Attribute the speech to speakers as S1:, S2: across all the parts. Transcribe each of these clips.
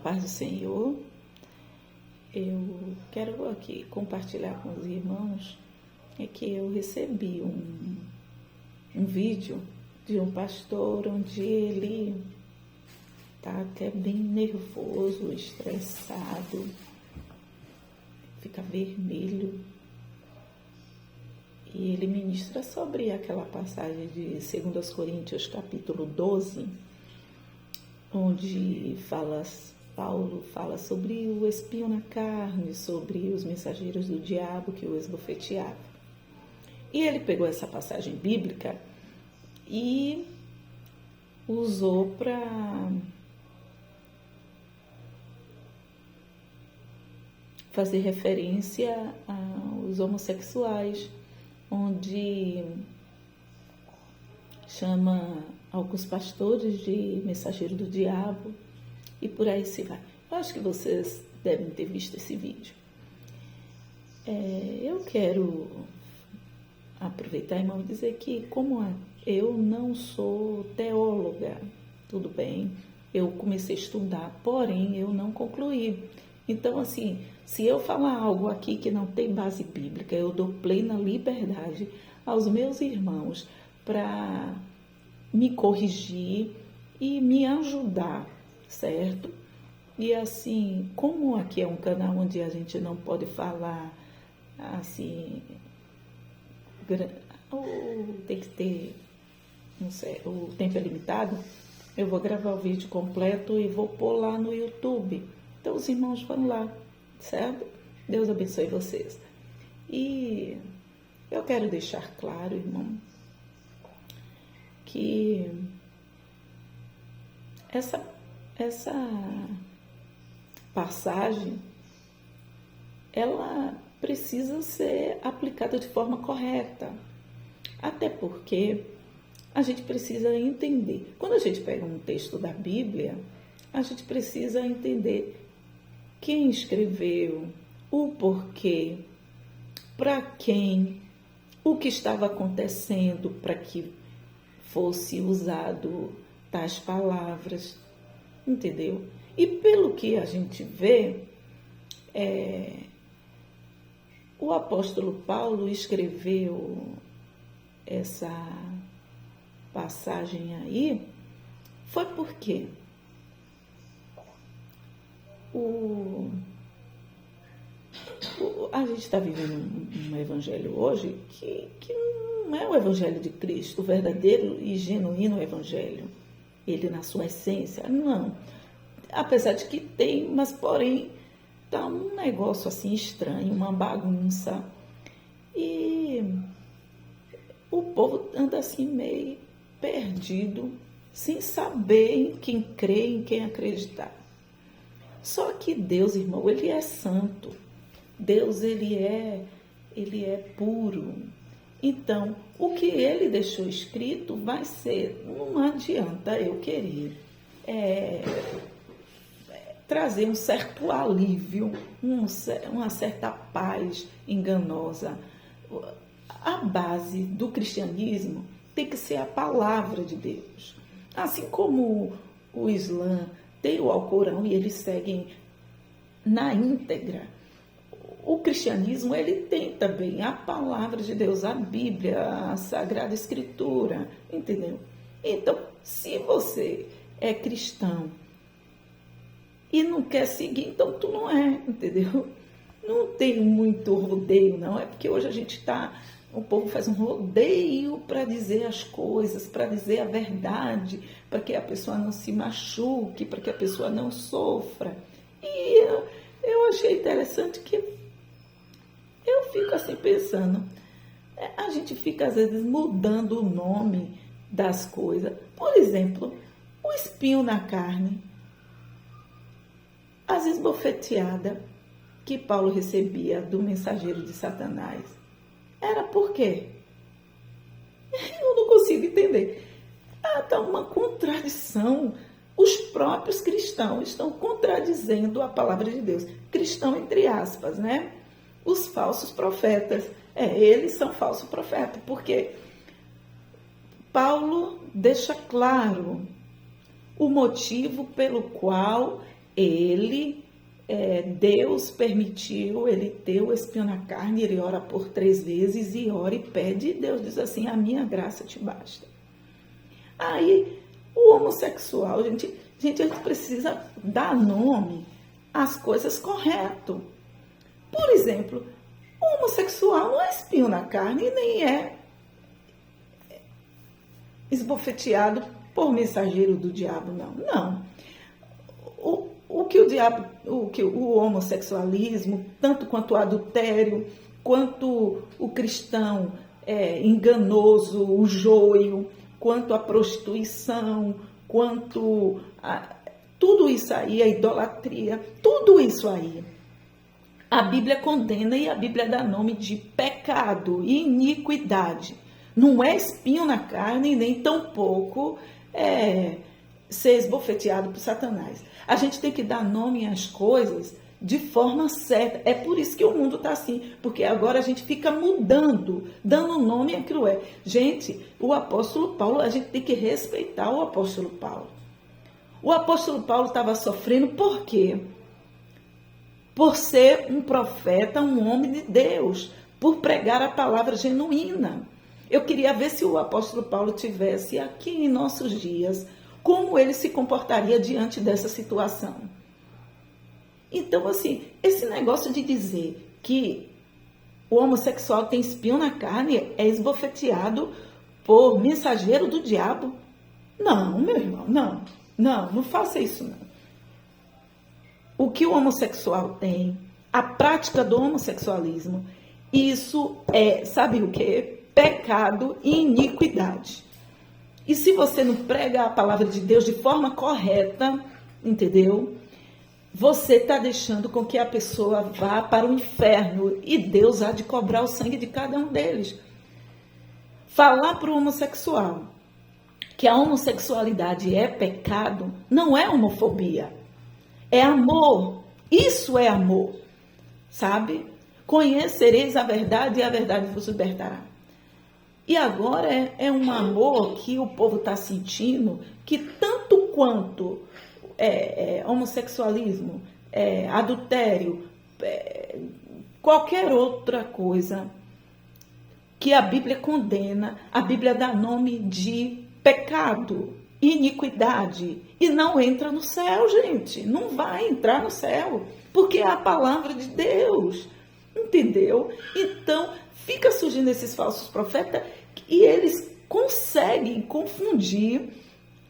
S1: paz do Senhor. Eu quero aqui compartilhar com os irmãos que eu recebi um vídeo de um pastor onde ele está até bem nervoso, estressado, fica vermelho. E ele ministra sobre aquela passagem de 2 Coríntios capítulo 12, onde Paulo fala sobre o espinho na carne, sobre os mensageiros do diabo que o esbofeteavam. E ele pegou essa passagem bíblica e usou para fazer referência aos homossexuais, onde chama alguns pastores de mensageiro do diabo e por aí se vai. Eu acho que vocês devem ter visto esse vídeo. Eu quero aproveitar, irmão, e dizer que como eu não sou teóloga, tudo bem, eu comecei a estudar, porém eu não concluí. Então, assim, se eu falar algo aqui que não tem base bíblica, eu dou plena liberdade aos meus irmãos para me corrigir e me ajudar, certo? E assim, como aqui é um canal onde a gente não pode falar assim, ou tem que ter, não sei, o tempo é limitado, eu vou gravar o vídeo completo e vou pôr lá no YouTube. Então os irmãos vão lá, certo? Deus abençoe vocês. E eu quero deixar claro, irmão, que essa passagem, ela precisa ser aplicada de forma correta. Até porque a gente precisa entender. Quando a gente pega um texto da Bíblia, a gente precisa entender quem escreveu, o porquê, para quem, o que estava acontecendo para que fosse usado tais palavras, entendeu? E pelo que a gente vê, o apóstolo Paulo escreveu essa passagem aí, foi porque a gente está vivendo um evangelho hoje que não é o evangelho de Cristo, o verdadeiro e genuíno evangelho, ele na sua essência, não. Apesar de que tem, mas porém está um negócio assim estranho, uma bagunça. E o povo anda assim meio perdido, sem saber em quem crer, em quem acreditar. Só que Deus, irmão, ele é santo. Deus, ele é puro. Então, o que ele deixou escrito vai ser, não adianta eu querer trazer um certo alívio, uma certa paz enganosa. A base do cristianismo tem que ser a palavra de Deus. Assim como o Islã tem o Alcorão e eles seguem na íntegra, o cristianismo ele tem também a palavra de Deus, a Bíblia, a Sagrada Escritura, entendeu? Então, se você é cristão e não quer seguir, então tu não é, entendeu? Não tem muito rodeio, não. É porque hoje o povo faz um rodeio para dizer as coisas, para dizer a verdade, para que a pessoa não se machuque, para que a pessoa não sofra. E eu achei interessante que eu fico assim pensando, a gente fica às vezes mudando o nome das coisas. Por exemplo, o espinho na carne, as esbofeteadas que Paulo recebia do mensageiro de Satanás. Era por quê? Eu não consigo entender. Está uma contradição. Os próprios cristãos estão contradizendo a palavra de Deus. Cristão entre aspas, né? Os falsos profetas. Eles são falsos profetas, porque Paulo deixa claro o motivo pelo qual Deus permitiu ele ter o espinho na carne, ele ora por 3 vezes e ora e pede, e Deus diz assim, a minha graça te basta. Aí, o homossexual, a gente precisa dar nome às coisas corretas. Por exemplo, o homossexual não é espinho na carne, nem é esbofeteado por mensageiro do diabo, não. Não. O que o homossexualismo, tanto quanto o adultério, quanto o cristão enganoso, o joio, quanto a prostituição, quanto tudo isso aí, a idolatria, tudo isso aí, a Bíblia condena e a Bíblia dá nome de pecado e iniquidade. Não é espinho na carne, nem tampouco ser esbofeteado por Satanás. A gente tem que dar nome às coisas de forma certa. É por isso que o mundo está assim, porque agora a gente fica mudando, dando nome àquilo é. Gente, o apóstolo Paulo, a gente tem que respeitar o apóstolo Paulo. O apóstolo Paulo estava sofrendo por quê? Por ser um profeta, um homem de Deus, por pregar a palavra genuína. Eu queria ver se o apóstolo Paulo tivesse aqui em nossos dias, como ele se comportaria diante dessa situação. Então, assim, esse negócio de dizer que o homossexual tem espinho na carne é esbofeteado por mensageiro do diabo. Não, meu irmão, não faça isso, não. O que o homossexual tem, a prática do homossexualismo, isso sabe o quê? Pecado e iniquidade. E se você não prega a palavra de Deus de forma correta, entendeu? Você está deixando com que a pessoa vá para o inferno e Deus há de cobrar o sangue de cada um deles. Falar para o homossexual que a homossexualidade é pecado não é homofobia, é amor. Isso é amor, sabe? Conhecereis a verdade e a verdade vos libertará. E agora é um amor que o povo está sentindo, que tanto quanto homossexualismo, adultério, qualquer outra coisa que a Bíblia condena, a Bíblia dá nome de pecado, iniquidade, e não entra no céu, gente. Não vai entrar no céu, porque é a palavra de Deus, entendeu? Então, fica surgindo esses falsos profetas e eles conseguem confundir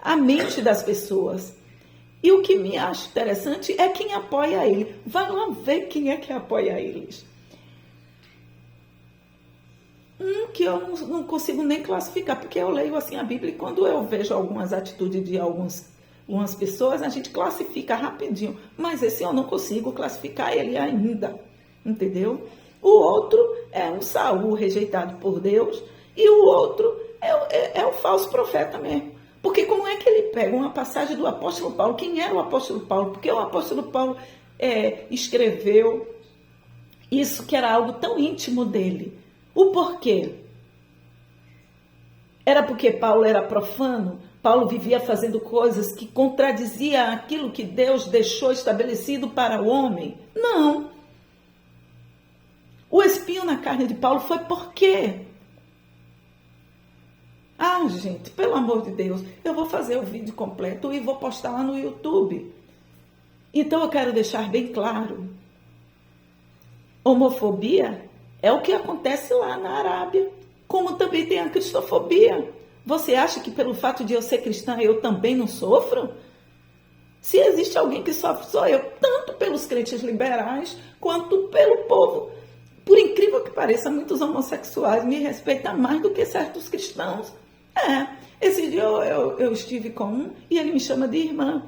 S1: a mente das pessoas. E o que me acha interessante é quem apoia ele. Vai lá ver quem é que apoia eles. Que eu não consigo nem classificar, porque eu leio assim a Bíblia e quando eu vejo algumas atitudes de algumas pessoas, a gente classifica rapidinho. Mas esse eu não consigo classificar ele ainda, entendeu? O outro é um Saul rejeitado por Deus e o outro é o falso profeta mesmo. Porque como é que ele pega uma passagem do apóstolo Paulo? Quem era o apóstolo Paulo? Porque o apóstolo Paulo escreveu isso que era algo tão íntimo dele. O porquê? Era porque Paulo era profano? Paulo vivia fazendo coisas que contradiziam aquilo que Deus deixou estabelecido para o homem? Não. O espinho na carne de Paulo foi por quê? Ah, gente, pelo amor de Deus, eu vou fazer o vídeo completo e vou postar lá no YouTube. Então eu quero deixar bem claro. Homofobia é o que acontece lá na Arábia, como também tem a cristofobia. Você acha que pelo fato de eu ser cristã eu também não sofro? Se existe alguém que sofre, sou eu, tanto pelos crentes liberais quanto pelo povo. Por incrível que pareça, muitos homossexuais me respeitam mais do que certos cristãos. Esse dia eu estive com um e ele me chama de irmã.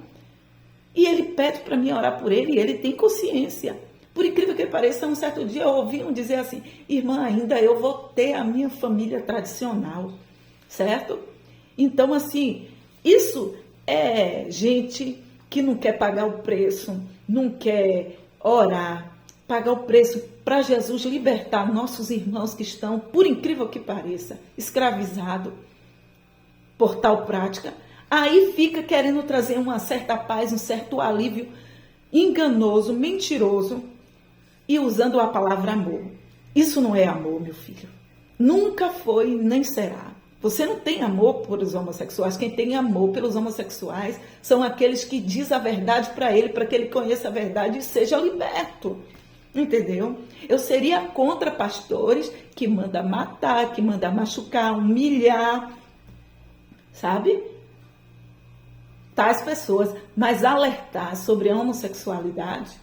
S1: E ele pede para mim orar por ele e ele tem consciência. Por incrível que pareça, um certo dia eu ouvi um dizer assim, irmã, ainda eu vou ter a minha família tradicional, certo? Então, assim, isso é gente que não quer pagar o preço, não quer orar, pagar o preço para Jesus libertar nossos irmãos que estão, por incrível que pareça, escravizados por tal prática. Aí fica querendo trazer uma certa paz, um certo alívio enganoso, mentiroso e usando a palavra amor. Isso não é amor, meu filho. Nunca foi nem será. Você não tem amor por os homossexuais. Quem tem amor pelos homossexuais são aqueles que dizem a verdade para ele, para que ele conheça a verdade e seja liberto. Entendeu? Eu seria contra pastores que mandam matar, que mandam machucar, humilhar, sabe? Tais pessoas, mas alertar sobre a homossexualidade.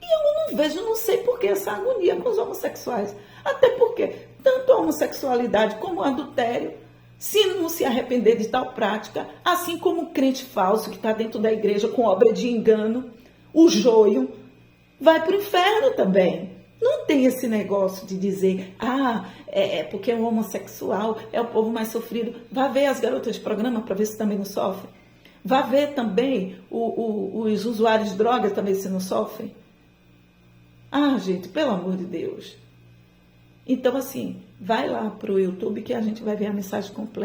S1: E eu não vejo, não sei por que essa agonia com os homossexuais. Até porque tanto a homossexualidade como o adultério, se não se arrepender de tal prática, assim como o crente falso que está dentro da igreja com obra de engano, o joio, vai para o inferno também. Não tem esse negócio de dizer, porque o homossexual é o povo mais sofrido. Vá ver as garotas de programa para ver se também não sofrem. Vá ver também os usuários de drogas também se não sofrem. Gente, pelo amor de Deus. Então, assim, vai lá para o YouTube que a gente vai ver a mensagem completa.